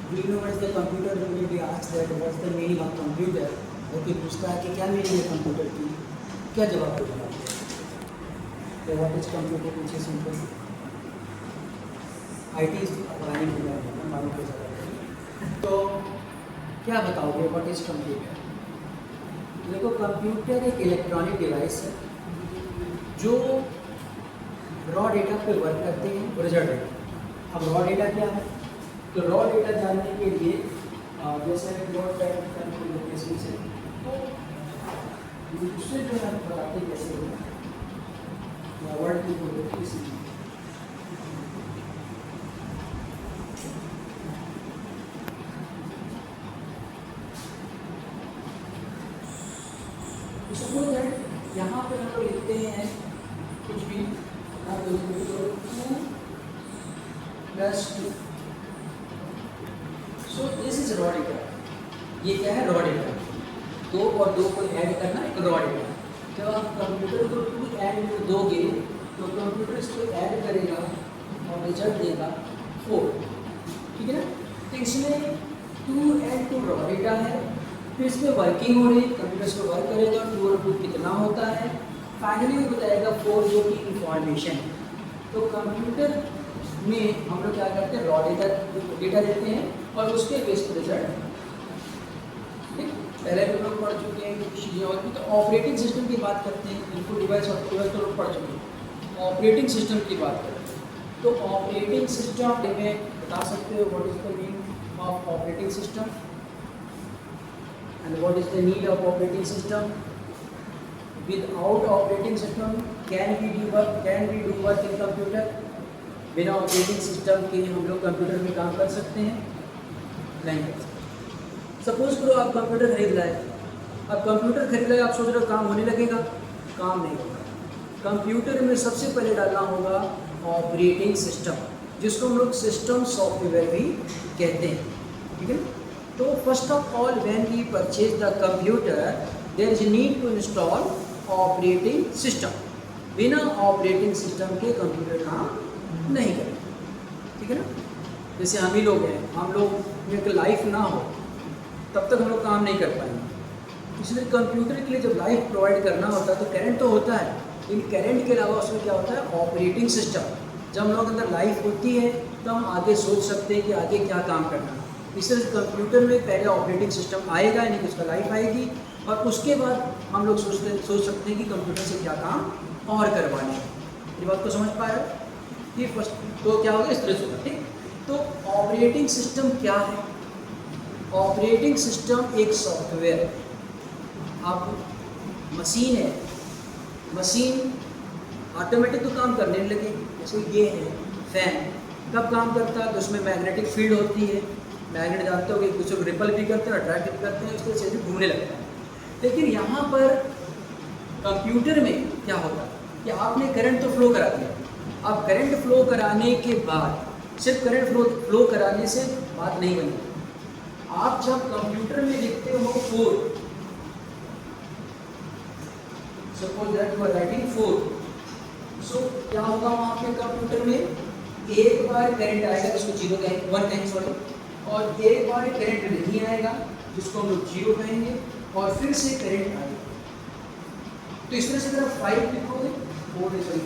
Do you know what is the computer? When we ask that what's the meaning of computer, वो कोई पूछता है कि क्या मीनिंग है कंप्यूटर की, क्या जवाब देगा? तो व्हाट इज कंप्यूटर पीछे सिंपल IT प्लानिंग के बारे में मालूम हो जाएगा। तो क्या बताओगे व्हाट इज कंप्यूटर? देखो कंप्यूटर एक इलेक्ट्रॉनिक डिवाइस है जो रॉ डेटा पे वर्क करते हैं रिजल्ट डेटा। अब रॉ डेटा क्या है? तो रॉ डेटा जानने के लिए जैसे नोट पैड करने से तो दूसरे जो है बताते कैसे होगा वर्ड की बोलते इसी सपोज दैट यहाँ पे हम लोग लिखते हैं कुछ भी तो 2 + 2। So this is raw data. ये क्या है? Raw data. 2 और 2 को ऐड करना एक रॉ डेटा। जब आप कंप्यूटर को 2 ऐड दोगे तो कंप्यूटर इसको ऐड करेगा और रिजल्ट देगा 4। ठीक है ना? तो इसमें 2 ऐड 2 रॉ डेटा है, फिर इसमें वर्किंग हो रही है, कंप्यूटर इसको वर्क करेगा 2 और 2 कितना होता है, फाइनली वो बताएगा 4 जो कि इंफॉर्मेशन है। तो कंप्यूटर में हम लोग क्या करते हैं? रॉ डेटा देते हैं और उसके बेस पर रिजल्ट। ठीक, पहले भी लोग पढ़ चुके हैं कुछ चीज़ें और भी। तो ऑपरेटिंग सिस्टम की बात करते हैं, इनपुट डिवाइस और डिवाइस तो लोग पढ़ चुके हैं। ऑपरेटिंग सिस्टम की बात करते हैं तो ऑपरेटिंग सिस्टम में बता सकते हो what is the meaning of operating system and what is the need of operating system? Without operating system can we do work in computer? बिना ऑपरेटिंग सिस्टम के हम लोग कंप्यूटर में काम कर सकते हैं? नहीं कर सकते। सपोज करो आप कंप्यूटर खरीद लाए, अब कंप्यूटर खरीद लाए, आप सोच रहे हो काम होने लगेगा? काम नहीं होगा। कंप्यूटर में सबसे पहले डालना होगा ऑपरेटिंग सिस्टम, जिसको हम लोग सिस्टम सॉफ्टवेयर भी कहते हैं। ठीक है? तो first of all when we purchase the computer there is need to install operating system. बिना ऑपरेटिंग सिस्टम के कंप्यूटर काम नहीं करें। ठीक है ना? जैसे हम ही लोग हैं, हम लोग में लाइफ ना हो तब तक हम लोग काम नहीं कर पाएंगे। इसलिए कंप्यूटर के लिए जब लाइफ प्रोवाइड करना होता है तो करंट तो होता है, लेकिन करंट के अलावा उसमें क्या होता है? Operating system. जब हम लोग के अंदर लाइफ होती है तो हम आगे सोच सकते हैं कि आगे क्या काम करना है। इसलिए कंप्यूटर में पहले ऑपरेटिंग सिस्टम आएगा, यानी कि उसका लाइफ आएगी, और उसके बाद हम लोग सोच सकते हैं कि कंप्यूटर से क्या काम और करवाने हैं। ये बात को समझ पा रहे हो? ये फर्स्ट तो क्या होगा? इस तरह से होगा। ठीक, तो ऑपरेटिंग सिस्टम क्या है? ऑपरेटिंग सिस्टम एक सॉफ्टवेयर है। आप मशीन है, मशीन ऑटोमेटिक तो काम करने लगे। जैसे ये है फैन, कब काम करता है? तो उसमें मैग्नेटिक फील्ड होती है, मैग्नेट जानते हो कि कुछ लोग रिपल भी करते हैं, अट्रैक्ट भी करते हैं, उसके से घूमने लगता है। लेकिन यहाँ पर कंप्यूटर में क्या होता है कि आपने करंट तो फ्लो करा दिया। अब करंट फ्लो कराने के बाद सिर्फ करंट फ्लो कराने से बात नहीं बनी। आप जब कंप्यूटर में लिखते हो 4, suppose that you are writing 4, so क्या होगा वहाँ पे कंप्यूटर में? एक बार करंट आएगा जिसको 0 कहेंगे, 1 कहेंगे सॉरी, और एक बार करंट नहीं आएगा जिसको हम लोग 0 कहेंगे, और फिर से करंट आएगा। तो इस तरह से अगर आप 5 लिखोगे,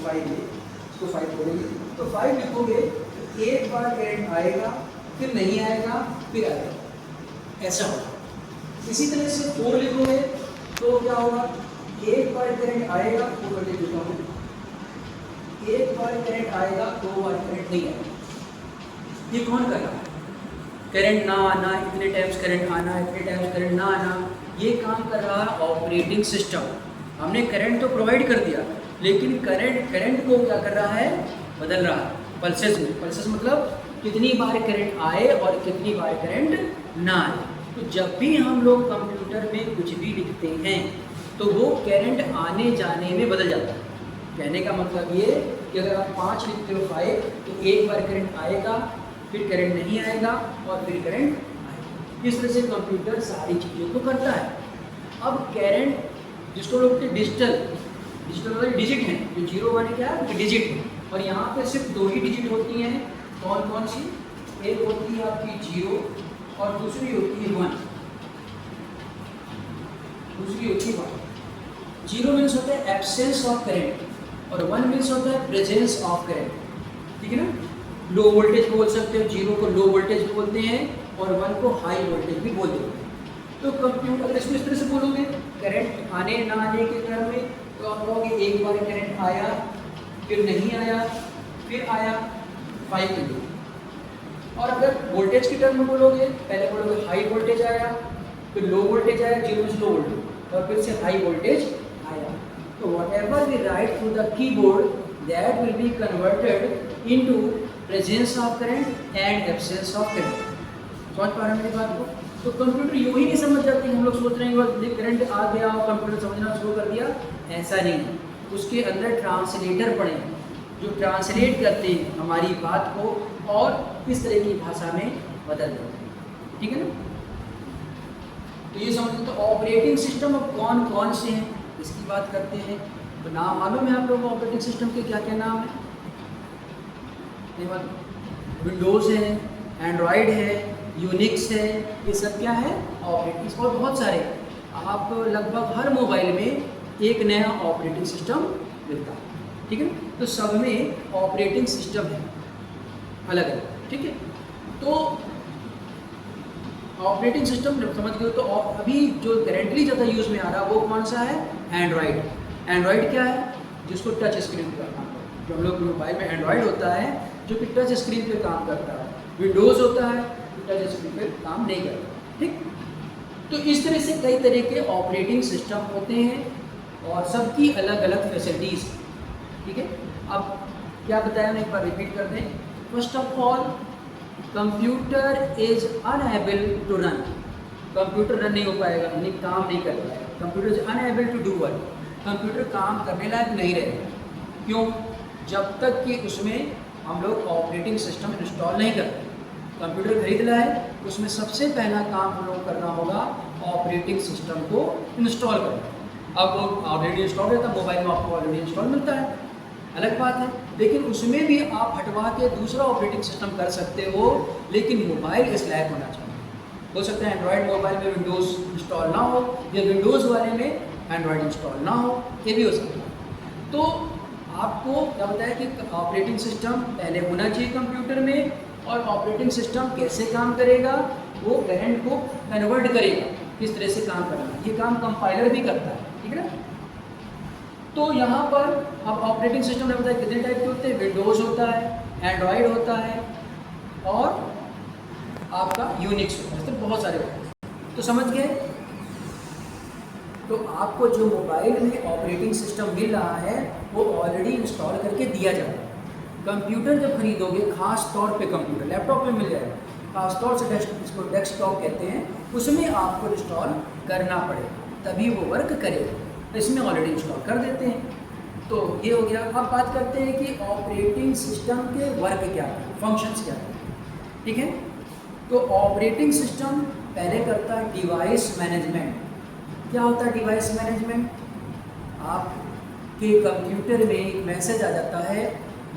5 है, इसको 5 बोलेंगे, तो 5 लिखोगे, एक बार करंट आएगा, फिर नहीं आएगा, फिर आएगा, ऐसा होगा। इसी तरह से 4 लिखोगे तो क्या होगा? एक बार करंट आएगा, 4 लिख देता हूँ, एक बार करंट आएगा, 2 बार करंट नहीं आएगा। ये कौन कर रहा है? करंट ना आना, इतने टाइम्स करंट आना, इतने टाइम्स करंट ना आना, ये काम कर रहा है ऑपरेटिंग सिस्टम। हमने करंट तो प्रोवाइड कर दिया, लेकिन करंट को क्या कर रहा है? बदल रहा है पल्सेस में। पल्सेस मतलब कितनी बार करंट आए और कितनी बार करंट ना आए। तो जब भी हम लोग कंप्यूटर में कुछ भी लिखते हैं तो वो करंट आने जाने में बदल जाता है। कहने का मतलब ये कि अगर आप 5 लिखते हो 5, तो एक बार करंट आएगा, फिर करंट नहीं आएगा, और फिर करंट आएगा। इस तरह से कंप्यूटर सारी चीज़ों को करता है। अब करंट जिसको लोग डिजिटल वाले डिजिट हैं, जो 0 वाले क्या है? डिजिट है, और यहाँ पे सिर्फ 2 ही डिजिट होती हैं। कौन कौन सी? एक होती है आपकी 0 और दूसरी होती है 1। दूसरी होती है 1। 0 मीन्स होता है एब्सेंस ऑफ करंट और 1 मीन्स होता है प्रेजेंस ऑफ करंट, ठीक है ना। लो वोल्टेज बोल सकते हो, 0 को लो वोल्टेज बोलते हैं और 1 को हाई वोल्टेज भी बोलते हैं। तो कंप्यूटर अगर इसको इस तरह से बोलोगे करंट आने ना आने के क्रम में, तो आप कहोगे एक बार करंट आया, फिर नहीं आया, फिर आया 5 किलो। और अगर वोल्टेज की टर्म में बोलोगे, पहले बोलोगे हाई वोल्टेज आया, फिर लो वोल्टेज आया, 0 से लो वोल्टेज, और फिर से हाई वोल्टेज आया। तो whatever we write through the keyboard that will be converted into presence of current and absence of current. समझ पा रहे हैं मेरी बात को? तो कंप्यूटर यूं ही नहीं समझ जाते, हम लोग सोच रहे हैं बस करंट आ गया और कंप्यूटर समझना शुरू कर दिया, ऐसा नहीं है। उसके अंदर ट्रांसलेटर पड़े हैं जो ट्रांसलेट करते हैं हमारी बात को और इस तरह की भाषा में बदल देते हैं, ठीक है ना। तो ये समझते, तो ऑपरेटिंग सिस्टम अब कौन कौन से हैं इसकी बात करते हैं। तो नाम मालूम है आप लोगों को ऑपरेटिंग सिस्टम के क्या क्या नाम है? विंडोज़ है, एंड्रॉयड है, यूनिक्स है, ये सब क्या है ऑपरेटिंग। और बहुत सारे, आप लगभग हर मोबाइल में एक नया ऑपरेटिंग सिस्टम मिलता है, ठीक है ना। तो सब में ऑपरेटिंग सिस्टम है अलग अलग, ठीक है। तो ऑपरेटिंग सिस्टम जब समझ गए, तो अभी जो करेंटली ज़्यादा यूज़ में आ रहा है वो कौन सा है? एंड्रॉयड। एंड्रॉयड क्या है? जिसको टच स्क्रीन पर काम करता है। जो हम लोग मोबाइल में एंड्रॉयड होता है जो कि टच स्क्रीन पे काम करता है। विंडोज़ होता है जो टच स्क्रीन पे काम नहीं करता, ठीक। तो इस तरह से कई तरह के ऑपरेटिंग सिस्टम होते हैं और सबकी अलग अलग फैसिलिटीज़, ठीक है। अब क्या बताया मैं एक बार रिपीट कर दें। First of all, computer is unable to run. Computer run नहीं हो पाएगा, यानी काम नहीं कर पाएगा। Computer is unable to do work. Computer काम करने लायक नहीं रहेगा। क्यों? जब तक कि उसमें हम लोग ऑपरेटिंग सिस्टम इंस्टॉल नहीं करते। कंप्यूटर खरीद रहा है, उसमें सबसे पहला काम हम लोग करना होगा ऑपरेटिंग सिस्टम को इंस्टॉल करना। अब वो ऑलरेडी इंस्टॉल रहता है, मोबाइल में आपको ऑलरेडी इंस्टॉल मिलता है, अलग बात है। लेकिन उसमें भी आप हटवा के दूसरा ऑपरेटिंग सिस्टम कर सकते हो, लेकिन मोबाइल इस लायक होना चाहिए। हो सकता है एंड्रॉयड मोबाइल में विंडोज़ इंस्टॉल ना हो या विंडोज़ वाले में एंड्रॉयड इंस्टॉल ना हो, ये भी हो सकता है। तो आपको क्या बताया कि ऑपरेटिंग सिस्टम पहले होना चाहिए कंप्यूटर में, और ऑपरेटिंग सिस्टम कैसे काम करेगा? वो करंट को कन्वर्ट करेगा, किस तरह से काम करना है। ये काम कंपाइलर भी करता है, ठीक है ना। तो यहाँ पर अब ऑपरेटिंग सिस्टम ने बताया कितने टाइप के होते हैं। विंडोज़ होता है, एंड्रॉयड होता है और आपका यूनिक्स होता है। तो बहुत सारे होते हैं। तो समझ गए। तो आपको जो मोबाइल में ऑपरेटिंग सिस्टम मिल रहा है वो ऑलरेडी इंस्टॉल करके दिया जाता है। कंप्यूटर जब खरीदोगे, खास तौर पे कंप्यूटर, लैपटॉप में मिल जाएगा, खास तौर से इसको डेस्कटॉप कहते हैं, उसमें आपको इंस्टॉल करना पड़ेगा तभी वो वर्क करेगा। इसमें ऑलरेडी इंस्टॉल कर देते हैं। तो ये हो गया। अब बात करते हैं कि ऑपरेटिंग सिस्टम के वर्क क्या है, फंक्शंस क्या है, ठीक है। तो ऑपरेटिंग सिस्टम पहले करता है डिवाइस मैनेजमेंट। क्या होता है डिवाइस मैनेजमेंट? आपके कंप्यूटर में एक मैसेज आ जाता है,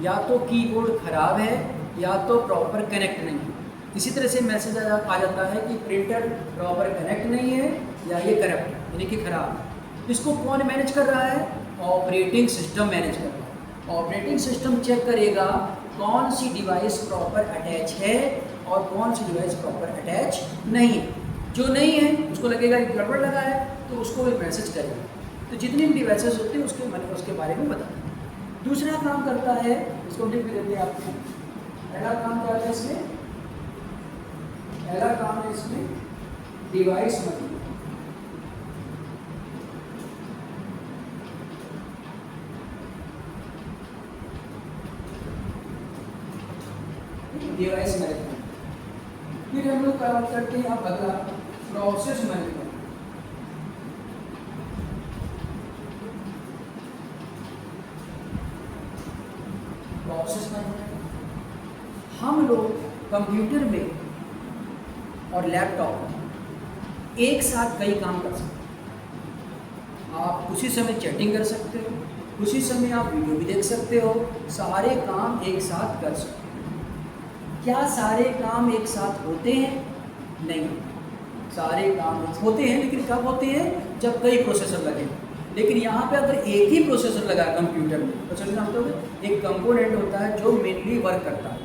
या तो कीबोर्ड ख़राब है या तो प्रॉपर कनेक्ट नहीं है। इसी तरह से मैसेज आ जाता है कि प्रिंटर प्रॉपर कनेक्ट नहीं है या ये करप्ट है, यानी कि ख़राब है। इसको कौन मैनेज कर रहा है? ऑपरेटिंग सिस्टम मैनेज कर रहा है। ऑपरेटिंग सिस्टम चेक करेगा कौन सी डिवाइस प्रॉपर अटैच है और कौन सी डिवाइस प्रॉपर अटैच नहीं है। जो नहीं है उसको लगेगा कि गड़बड़ लगा है, तो उसको भी मैसेज करेगा। तो जितनी भी डिवाइसेस होती हैं उसके बारे में बताता है। दूसरा काम करता है, इसको लिख भी देते हैं आपको। पहला काम क्या है इसमें? पहला काम है इसमें डिवाइस मैनेजमेंट। Device management. फिर हम लोग बात करते हैं अब अगला प्रोसेस मैनेजमेंट। प्रोसेस मैनेजमेंट, हम लोग कंप्यूटर में और लैपटॉप में एक साथ कई काम कर सकते हैं। आप उसी समय चैटिंग कर सकते हो, उसी समय आप वीडियो भी देख सकते हो, सारे काम एक साथ कर सकते हो। क्या सारे काम एक साथ होते हैं? नहीं, सारे काम होते हैं लेकिन कब होते हैं, जब कई प्रोसेसर लगे। लेकिन यहाँ पे अगर एक ही प्रोसेसर लगा कंप्यूटर में, प्रोसेसर मतलब एक कंपोनेंट होता है जो मेनली वर्क करता है,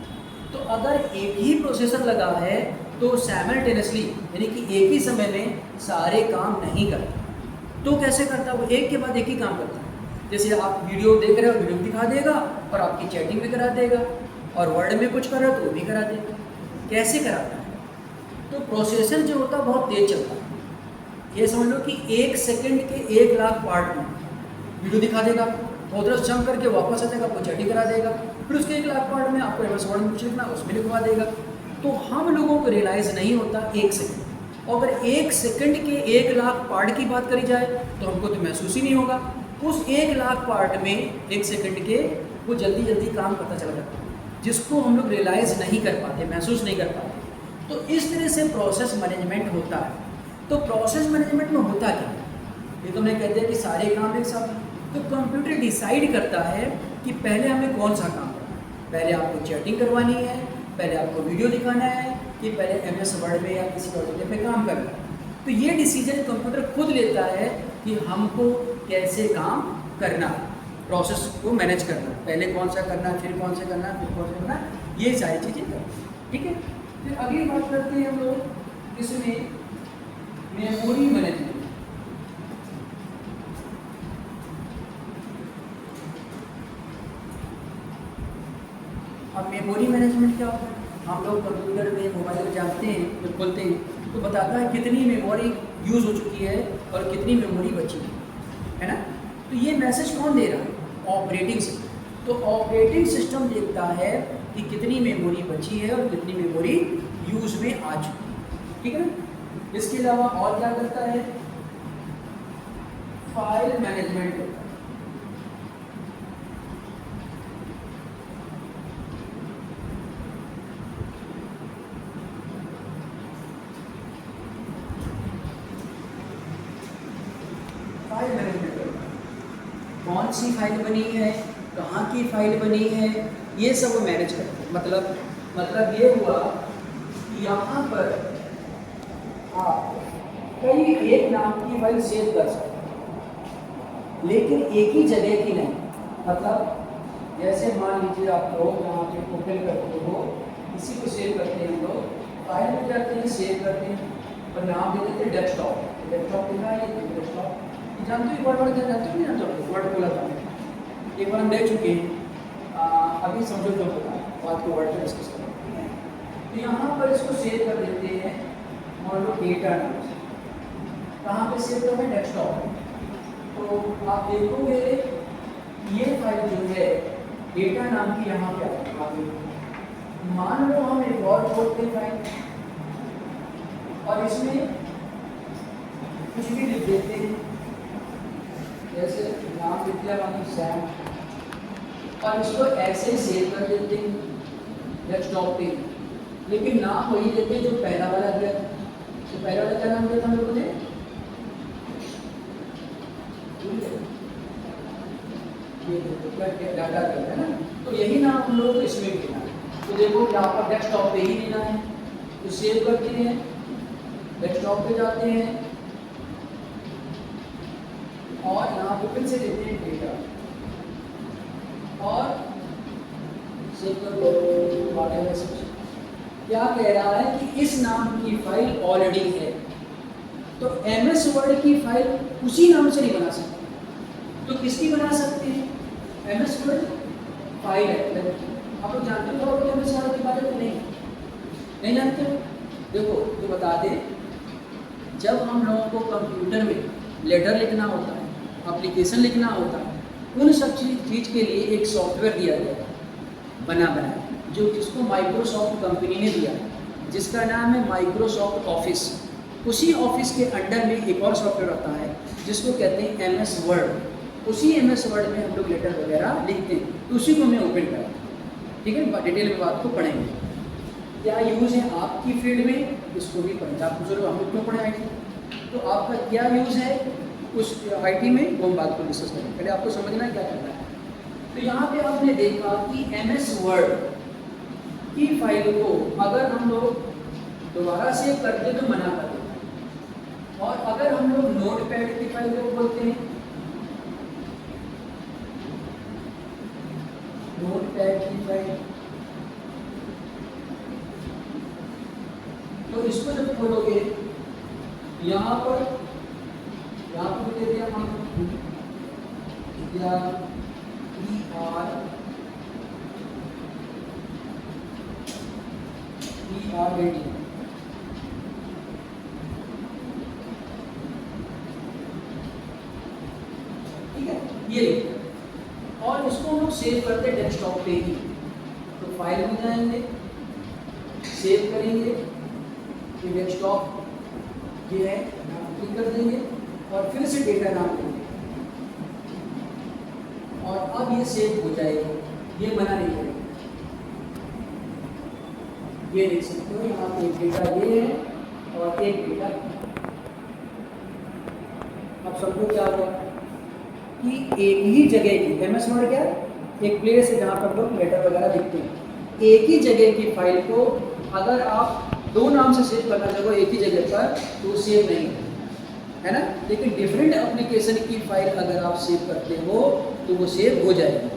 तो अगर एक ही प्रोसेसर लगा है तो साइमल्टेनियसली यानी कि एक ही समय में सारे काम नहीं करता। तो कैसे करता है वो, एक के बाद एक ही काम करता है। जैसे आप वीडियो देख रहे हो, वीडियो दिखा देगा और आपकी चैटिंग भी करा देगा, और वर्ड में कुछ कर रहे हो तो वो भी करा देगा। कैसे कराता है, तो प्रोसेसर जो होता है बहुत तेज चलता है। ये समझ लो कि 1 सेकंड के 1 लाख पार्ट में वीडियो दिखा देगा, उधर जंप करके वापस आ जाएगा, आपको चैटिंग करा देगा, फिर उसके 1 लाख पार्ट में आपको MS वर्ड में कुछ लिखना उसमें लिखवा देगा। तो हम लोगों को रियलाइज़ नहीं होता 1 सेकंड, और अगर 1 सेकंड के 1 लाख पार्ट की बात करी जाए तो हमको तो महसूस ही नहीं होगा। उस 1 लाख पार्ट में 1 सेकंड के वो जल्दी जल्दी काम पता चला जाता है, जिसको हम लोग रियलाइज़ नहीं कर पाते, महसूस नहीं कर पाते। तो इस तरह से प्रोसेस मैनेजमेंट होता है। तो प्रोसेस मैनेजमेंट में होता क्या है, ये तो मैं कहते हैं कि सारे काम एक साथ, तो कंप्यूटर डिसाइड करता है कि पहले हमें कौन सा काम करना है। पहले आपको चैटिंग करवानी है, पहले आपको वीडियो दिखाना है, कि पहले MS वर्ड में या किसी प्रोजेक्ट पे काम करना है। तो ये डिसीजन कंप्यूटर खुद लेता है कि हमको कैसे काम करना, प्रोसेस को मैनेज करना, पहले कौन सा करना, फिर कौन सा करना, फिर कौन सा करना, ये सारी चीज़ें करना। ठीक है, फिर अगली बात करते हैं हम लोग इसमें मेमोरी मैनेजमेंट। अब मेमोरी मैनेजमेंट क्या होता है, हम लोग कंप्यूटर में मोबाइल में जानते हैं, जब खोलते हैं तो बताता है कितनी मेमोरी यूज़ हो चुकी है और कितनी मेमोरी बची है ना। तो ये मैसेज कौन दे रहा है, ऑपरेटिंग सिस्टम। तो ऑपरेटिंग सिस्टम देखता है कि कितनी मेमोरी बची है और कितनी मेमोरी यूज़ में आ चुकी है। ठीक है ना। इसके अलावा और क्या करता है, फाइल मैनेजमेंट करता है। फाइल मैनेजमेंट करता है, कौन सी फाइल बनी है, कहाँ की फाइल बनी है, ये सब वो मैनेज करते हैं। मतलब ये हुआ कि यहाँ पर आप कहीं एक नाम की फाइल सेव कर सकते हैं, लेकिन एक ही जगह की नहीं। मतलब जैसे मान लीजिए आप लोग यहाँ पे ओपन करते हो, इसी को सेव करते हैं, हम लोग फाइल में जाते हैं, सेव करते हैं और नाम दे देते हैं डेस्कटॉप। डेस्कटॉप लिखा है, ये डेस्कटॉप जानते हो, वर्ड क्या जानते हो, नहीं जानते हो, वर्ड खोला था एक बार हम ले चुके हैं। अभी समझो जो होता है, बात को वर्ड पर डिस्कस करें। तो यहाँ पर इसको सेव कर देते हैं, मान लो डेटा नाम से। कहाँ पे सेव करना है, डेस्कटॉप। तो आप देखोगे ये फाइल जो है डेटा नाम की यहाँ पे आती है। मान लो हम एक और खोलते हैं फाइल और इसमें कुछ भी लिख देते हैं, जैसे नाम लिख दिया मान लो सैम, और इसको ऐसे ही सेव कर देते हैं डेस्कटॉप पे। लेकिन नाम वही देते हैं जो पहला वाला दिया। तो पहला वाला क्या नाम दिया था हम लोगों ने, डाटा है ना, तो यही नाम हम लोगों को इसमें देना है। तो देखो कि आपका डेस्कटॉप पे ही देना है, तो सेव करते हैं, डेस्कटॉप पे जाते हैं और यहाँ पे फिर से देते हैं डेटा और सेव कर दो। क्या कह रहा है कि इस नाम की फाइल ऑलरेडी है, तो MS वर्ड की फाइल उसी नाम से नहीं बना सकते, तो किसकी बना सकते हैं, MS वर्ड फाइल है। आप लोग जानते हो MS वर्ड के बारे में, नहीं जानते हो। देखो तो बता दें, जब हम लोगों को कंप्यूटर में लेटर लिखना होता है, एप्लीकेशन लिखना होता है, उन सब चीज़ के लिए एक सॉफ्टवेयर दिया गया है बना जो जिसको माइक्रोसॉफ्ट कंपनी ने दिया, जिसका नाम है माइक्रोसॉफ्ट ऑफिस। उसी ऑफिस के अंडर में एक और सॉफ्टवेयर आता है जिसको कहते हैं MS वर्ड। उसी MS वर्ड में हम लोग लेटर वगैरह लिखते हैं, तो उसी को हमें ओपन करें। ठीक है, डिटेल में बात को पढ़ेंगे, क्या यूज़ है आपकी फील्ड में, इसको भी पढ़ेंगे। आप पूछ रहे हो हम लोग क्यों पढ़े IT, तो आपका क्या यूज़ है उस IT में, वो हम बात को डिस्कस करेंगे। पहले आपको समझना है क्या करना है। तो यहाँ पे आपने देखा कि MS वर्ड की फाइल को अगर हम लोग दोबारा सेव करते तो मना कर देता। और अगर हम लोग नोटपैड की फाइल को बोलते हैं, नोटपैड की फाइल, तो इसको जब खोलोगे यहाँ पर दे दिया हम या ER रेटिंग, ठीक है, ये और इसको हम लोग सेव करते हैं डेस्कटॉप पे ही। तो फाइल में जाएंगे, सेव करेंगे, ये डेस्कटॉप ये है, यहाँ क्लिक कर देंगे और फिर से डेटा नाम देंगे और अब ये सेव हो जाएगा, ये मना नहीं करेगा। ये देख सकते हो यहाँ पे एक डेटा ये है और एक डेटा, अब समझो क्या होगा कि एक ही जगह की MS वर्ड क्या है, एक प्लेस है जहाँ पर लोग लेटर वगैरह लिखते हैं। एक ही जगह की फाइल को अगर आप दो नाम से सेव करना चाहो एक ही जगह पर तो सेव नहीं है ना, लेकिन डिफरेंट एप्लीकेशन की फाइल अगर आप सेव करते हो तो वो सेव हो जाएगी।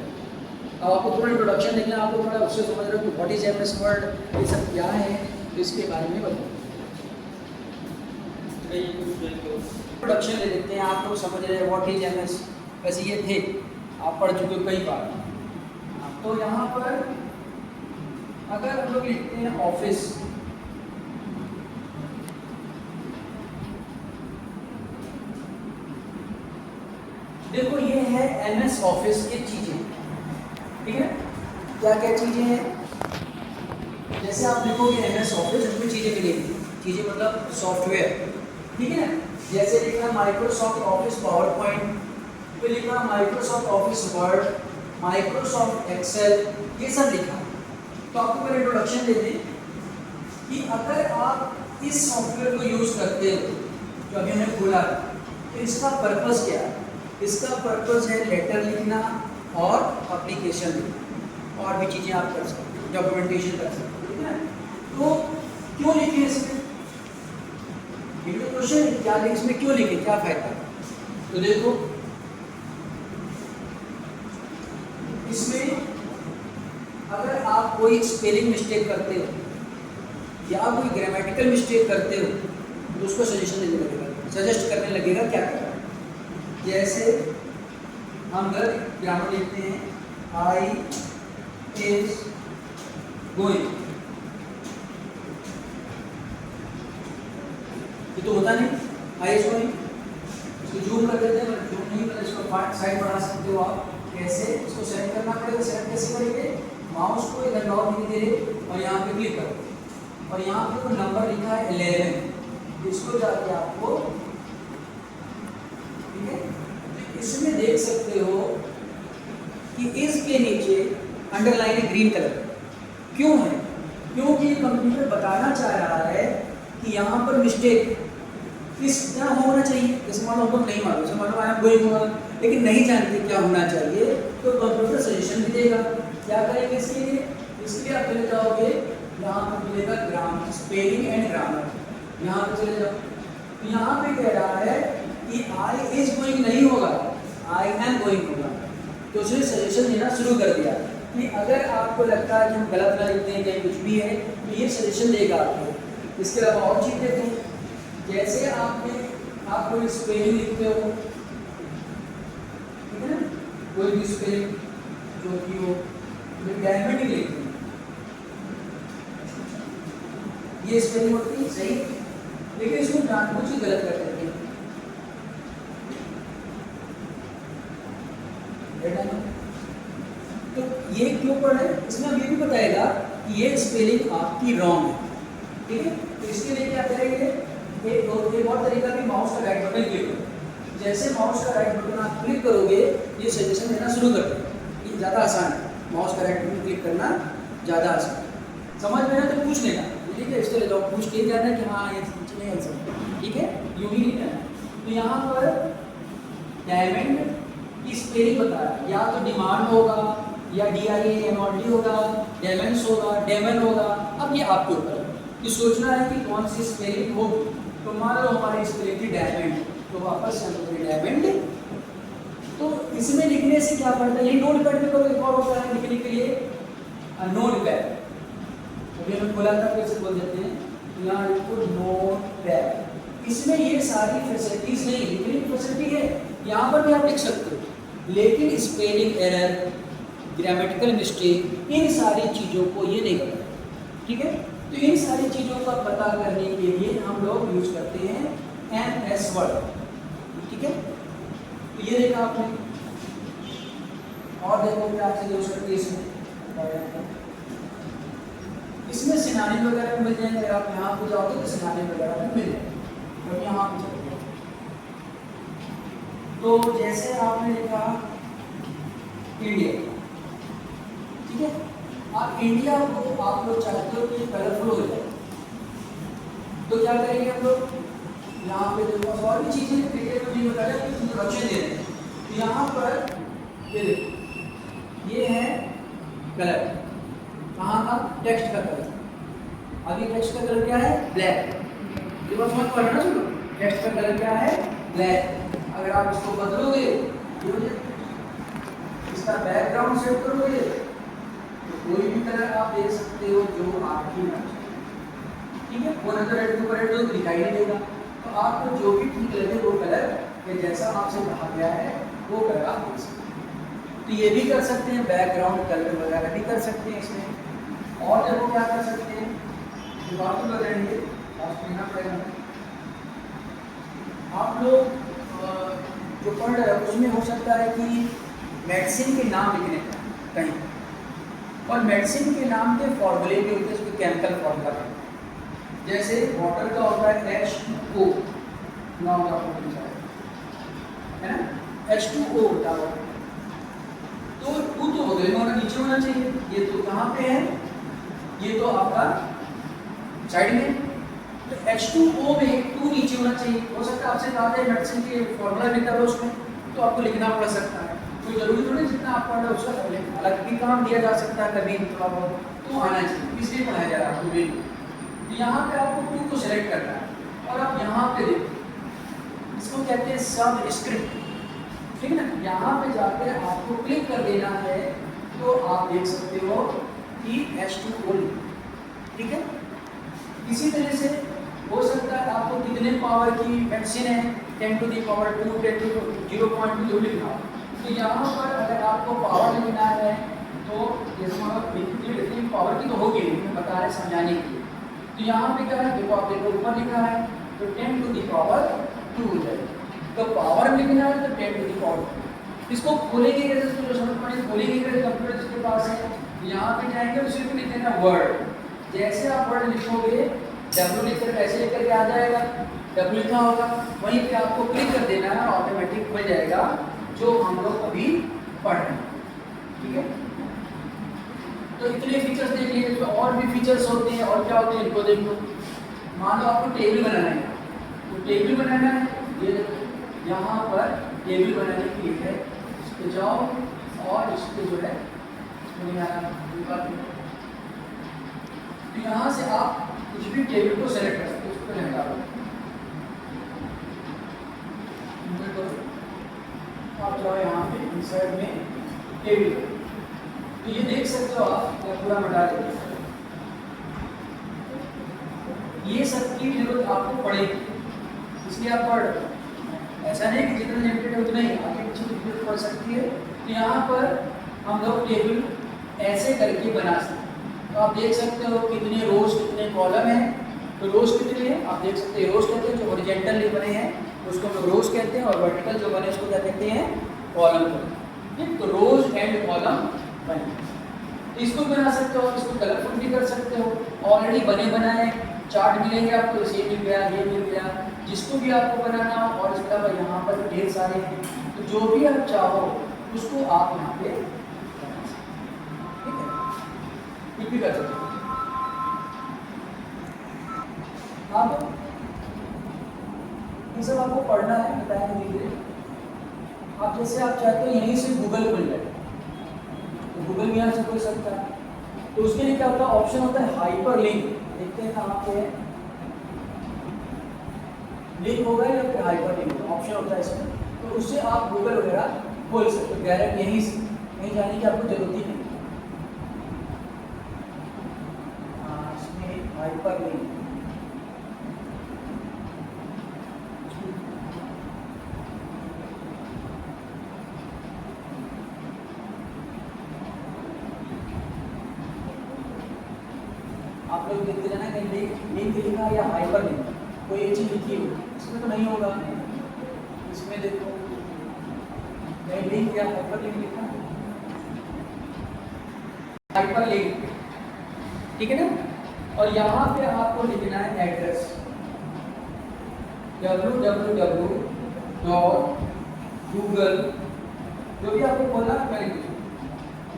अब आपको थोड़ा इंट्रोडक्शन देखना, आपको थोड़ा उससे समझ रहे हो कि व्हाट इज MS वर्ड, ये सब क्या है, तो इसके बारे में बताओ। इंट्रोडक्शन ले लेते हैं, आप लोग समझ रहे हैं व्हाट इज MS, वैसे ये थे आप पढ़ चुके हो कई बार। तो यहाँ पर अगर हम लोग लिखते हैं ऑफिस, देखो ये है MS ऑफिस की चीजें, ठीक है, क्या क्या चीजें हैं, जैसे आप लिखोगे MS ऑफिस, इसमें चीजें मिलेंगी, चीजें मतलब सॉफ्टवेयर, ठीक है ना, जैसे लिखना माइक्रोसॉफ्ट ऑफिस पावर पॉइंट, फिर लिखना Microsoft Office Word, Microsoft Excel, ये सब लिखा। तो आपको पहले इंट्रोडक्शन दे दें कि अगर आप इस सॉफ्टवेयर को यूज करते हो जो अभी हमने खोला, तो इसका पर्पस क्या है, इसका पर्पस है लेटर लिखना और एप्लीकेशन लिखना और भी चीज़ें आप कर सकते हो, डॉक्यूमेंटेशन कर सकते हो, ठीक है। तो क्यों लिखे इसमें, ये तो क्वेश्चन, क्या लिखे इसमें, क्यों लिखे, क्या फायदा। तो देखो इसमें अगर आप कोई स्पेलिंग मिस्टेक करते हो या कोई ग्रामेटिकल मिस्टेक करते हो तो उसको सजेशन देने लगेगा, सजेस्ट करने लगेगा क्या करना। जैसे हम गलत ग्रामर लिखते हैं, I is going, ये तो होता नहीं, I is going, इसको जूम कर देते हैं, जूम नहीं कर, इसको साइड बढ़ा सकते हो आप, कैसे, इसको सेलेक्ट करना पड़ेगा, सेलेक्ट कैसे करेंगे, माउस को इधर लाओ धीरे धीरे और यहाँ पे क्लिक करो और यहाँ पे कोई नंबर लिखा है 11, इसको जाके आपको, ठीक है, इसमें देख सकते हो कि इसके नीचे अंडरलाइन है ग्रीन कलर, क्यों है, क्योंकि कंप्यूटर बताना चाह रहा है कि यहाँ पर मिस्टेक किस क्या होना चाहिए। जैसे मान लो हमको नहीं मालूम, जैसे मान लो आई एम गोइंग होगा लेकिन नहीं जानते क्या होना चाहिए, तो कंप्यूटर सजेशन भी देगा। क्या करेंगे इसके लिए, इसके लिए आप चले जाओगे, यहाँ पर मिलेगा ग्रामर, स्पेलिंग एंड ग्रामर, यहाँ पे चले जाओ, तो यहाँ पे कह रहा है कि आई इज गोइंग नहीं होगा, आई एम गोइंग होगा। तो उसने सजेशन देना शुरू कर दिया कि अगर आपको लगता है कि हम गलत ना लिखते हैं या कुछ भी है तो ये सजेशन देगा आपको। इसके अलावा और चीज़ देखते हैं, जैसे आप कोई स्पेलिंग लिखते हो, ठीक है ना, कोई भी स्पेलिंग जो कि हो डायमंड ही लिखते हैं, ये स्पेलिंग होती है सही, लेकिन इसको जानबूझ के गलत कर देते हैं। तो ये क्यों पढ़ रहे हैं, इसमें ये भी बताएगा कि ये स्पेलिंग आपकी रॉन्ग है, ठीक है। तो इसके लिए क्या करेंगे, एक और तरीका भी, माउस का राइट बटन क्लिक करो, जैसे माउस का राइट बटन आप क्लिक करोगे ये सजेशन देना शुरू कर देगा, ये ज़्यादा आसान है, माउस का राइट बटन क्लिक करना ज़्यादा आसान है। समझ में ना तो पूछ लेना, ठीक है, इसके लिए जाओ पूछ के जाना कि हाँ ये नहीं आंसर, ठीक है, यूँ ही नहीं है। तो यहाँ पर डायमंड की स्पेलिंग बताया, या तो डिमांड होगा या DIAMOND होगा, डेमेंस होगा, डेमन होगा, अब ये आपके ऊपर है। कि सोचना है कि कौन सी स्पेलिंग होगी। तो मान लो हमारी स्पेलिंग थी डायमंड, तो वापस से हम लोग डायमंड। तो इसमें लिखने से क्या पड़ता है, ये नोट पैड में कोई और होता है लिखने के लिए नोट पैड। अभी हमें बोला था कैसे बोल देते हैं, यहाँ लिखो नोट पैड। इसमें ये सारी फैसिलिटीज नहीं, लिखने की फैसिलिटी है, यहाँ पर भी आप लिख सकते हो, लेकिन स्पेलिंग एरर, ग्रामेटिकल मिस्टेक, इन सारी चीज़ों को ये नहीं करता। ठीक है, तो इन सारी चीज़ों का पता करने के लिए हम लोग यूज करते हैं MS वर्ड। ठीक है, तो ये देखा आपने, और देखो क्या चीज़ यूज करते हैं इसमें सिनानिम वगैरह मिल जाएंगे। अगर आप यहाँ पे जाओगे तो सिनानिम वगैरह भी मिल जाएंगे। तो यहाँ पे चलते हैं, तो जैसे आपने लिखा इंडिया, ठीक है, आप इंडिया को आप लोग चाहते हो कि कलरफुल हो जाए, तो क्या करेंगे हम लोग, यहाँ पे देखो और भी चीज़ें क्रिकेट में नहीं बता रहे कि बच्चे दे रहे हैं। तो यहाँ पर ये देखो, ये है कलर, कहाँ का, टेक्स्ट का कलर। अभी टेक्स्ट का कलर क्या है, ब्लैक। ये बात समझ पा रहे हो ना सुनो, टेक्स्ट का कलर क्या है, ब्लैक। अगर आप इसको बदलोगे, इसका बैकग्राउंड सेट करोगे, तो कोई भी कलर आप देख सकते हो जो आपकी मर्जी। ठीक है, वो नजर रेड टू रेड तो दिखाई नहीं देगा, तो आपको जो भी ठीक लगे वो कलर या जैसा आपसे कहा गया है वो कलर आप देख सकते हैं। तो ये भी कर सकते हैं, बैकग्राउंड कलर वगैरह भी कर सकते हैं इसमें। और देखो क्या कर सकते हैं, बात तो बताएंगे, आप लोग जो पढ़ रहे हो उसमें हो सकता है कि मेडिसिन के नाम लिखने का कहीं, और मेडिसिन के नाम के फॉर्मूले भी होते हैं, उसके केमिकल फॉर्मूला का। जैसे वाटर का होता है H2O, नाम का है ना, H2O होता है, तो टू तो हो गए, हमारा नीचे होना चाहिए, ये तो कहाँ पे है, ये तो आपका साइड में, तो H2O में टू नीचे होना चाहिए। हो सकता है आपसे कहा जाए मेडिसिन के फॉर्मूला लिखा हो उसमें, तो आपको लिखना पड़ सकता है, तो जरूरी थोड़ी जितना आप पढ़ रहे हो उसका अलग भी काम दिया जा सकता है, कभी थोड़ा बहुत तो आना चाहिए, इसलिए पढ़ाया जा रहा है आपको। तो यहाँ पे आपको टू को सेलेक्ट करना है, और आप यहाँ पे देखो, इसको कहते हैं सब स्क्रिप्ट। ठीक है ना, यहाँ पे जाकर आपको क्लिक कर देना है, तो आप देख सकते हो कि H2O। ठीक है, इसी तरह से हो सकता है आपको कितने पावर की मेडिसिन है, 10 to the power 2, 10 to 0.2 लिखना हो, तो यहाँ पर अगर आपको पावर लिखना है तो जैसे पावर की तो होगी, मैं बता रहे समझाने के लिए। तो यहाँ पे क्या है, देखो आप देखो ऊपर लिखा है तो 10 to the power 2 हो जाएगा, तो पावर लिखना है तो 10 to the power 2। इसको खोलेंगे कैसे, इसको जो समझ पड़े खोलेंगे कैसे, कंप्यूटर जिसके पास है यहाँ पे जाएंगे, उसी को लिख देना वर्ड। जैसे आप वर्ड लिखोगे, W लिखकर ऐसे लिख करके आ जाएगा, W लिखा होगा, वहीं पे आपको क्लिक कर देना है, ऑटोमेटिक खुल जाएगा जो हम लोग अभी पढ़ रहे हैं। ठीक है, तो इतने फीचर्स देख लीजिए, तो और भी फीचर्स होते हैं, और क्या होते हैं इनको देख लो। मान लो आपको टेबल बनाना है, तो टेबल बनाना है, ये देखो यहाँ पर टेबल बनाने के लिए है, इस पे जाओ और इस पे जो है तो यहाँ से आप कुछ भी टेबल को सेलेक्ट कर सकते हो, उस पर हटा दो, आप जाओ यहाँ पे इंसर्ट में टेबल, तो ये देख सकते हो आप, या पूरा हटा देंगे, ये सब की जरूरत आपको पड़ेगी, इसलिए आप पढ़ रहे हो। ऐसा नहीं कि जितना लिमिटेड है उतना ही, आगे पीछे की जरूरत पड़ सकती है। तो यहाँ पर हम लोग टेबल ऐसे करके बना सकते हैं, तो आप देख सकते हो कितने रोज कितने कॉलम हैं, तो रोज कितने हैं आप देख सकते हैं। रोज कहते हैं जो हॉरिजॉन्टल बने हैं उसको हम लोग रोज कहते हैं, और वर्टिकल जो बने उसको क्या कहते हैं, कॉलम कहते हैं। तो रोज एंड कॉलम बने, तो इसको बना सकते हो, इसको कलरफुल भी कर सकते हो। ऑलरेडी बने बनाए चार्ट मिलेंगे आपको, ये मिल गया, ये मिल गया, जिसको भी आपको बनाना हो। और इसके अलावा यहाँ पर ढेर सारे हैं, तो जो भी आप चाहो उसको आप यहाँ पे बना सकते हो। ठीक है, कुछ भी कर सकते हो। अब ये सब आपको पढ़ना है, बताएंगे धीरे धीरे। आप जैसे आप चाहते हो यहीं से गूगल खुल जाए, तो गूगल भी यहाँ से खुल सकता है। तो उसके लिए क्या होता है, ऑप्शन होता है हाइपर लिंक। एक देखते हैं कहाँ पे है, लिंक होगा या फिर हाइपर लिंक होगा, ऑप्शन होता है इसमें। तो उससे आप गूगल वगैरह खोल सकते हो डायरेक्ट यहीं से, कहीं जाने की आपको जरूरत ही नहीं। इसमें हाइपर लिंक, आप लोग देखते जाना कहीं लिंक लिखा या हाइपर लिंक, कोई एक चीज लिखी हो, इसमें तो नहीं होगा। इसमें देखो नहीं लिंक या हाइपर लिंक लिखा, हाइपर लिंक, ठीक है ना। और यहाँ पे आपको लिखना है एड्रेस www.google, जो भी आपको बोला करेंगे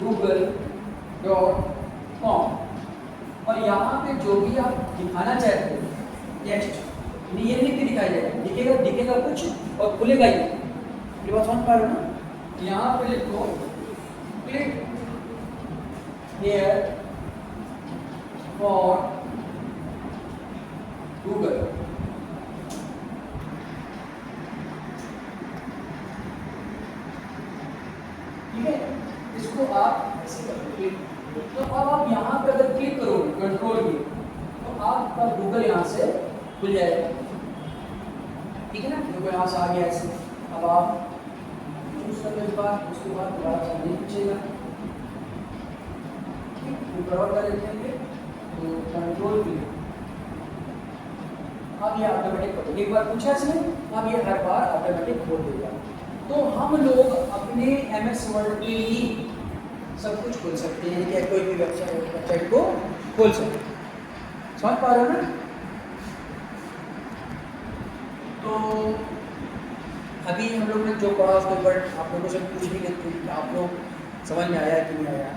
google.com, और यहाँ पे जो भी आप दिखाना चाहते हो टेक्स्ट ये लिख के दिखाई जाएगा, दिखेगा कुछ और खुलेगा ये बात समझ पा रहे हो ना। यहाँ पे लिखो क्लिक हियर फॉर गूगल, ठीक है। इसको आप ऐसे करोगे तो अब आप यहाँ पे अगर क्लिक करोगे कंट्रोल की, तो आपका गूगल यहाँ से खुल जाएगा, ठीक है ना। देखो यहाँ से आ गया ऐसे। अब आप चूज करने के बाद उसके बाद दोबारा नहीं पूछेगा, ऊपर और कर देंगे तो कंट्रोल की, अब ये ऑटोमेटिक, एक बार पूछा इसने, अब ये हर बार ऑटोमेटिक खोल देगा। तो हम लोग अपने MS वर्ड के ही सब कुछ खोल सकते हैं, क्या कोई भी वेबसाइट को खोल सकते हैं, समझ पा रहे हो ना। तो अभी हम लोग ने जो पढ़ा उसके ऊपर आप लोगों से पूछ भी लेते हैं, आप लोग समझ में आया कि नहीं आया।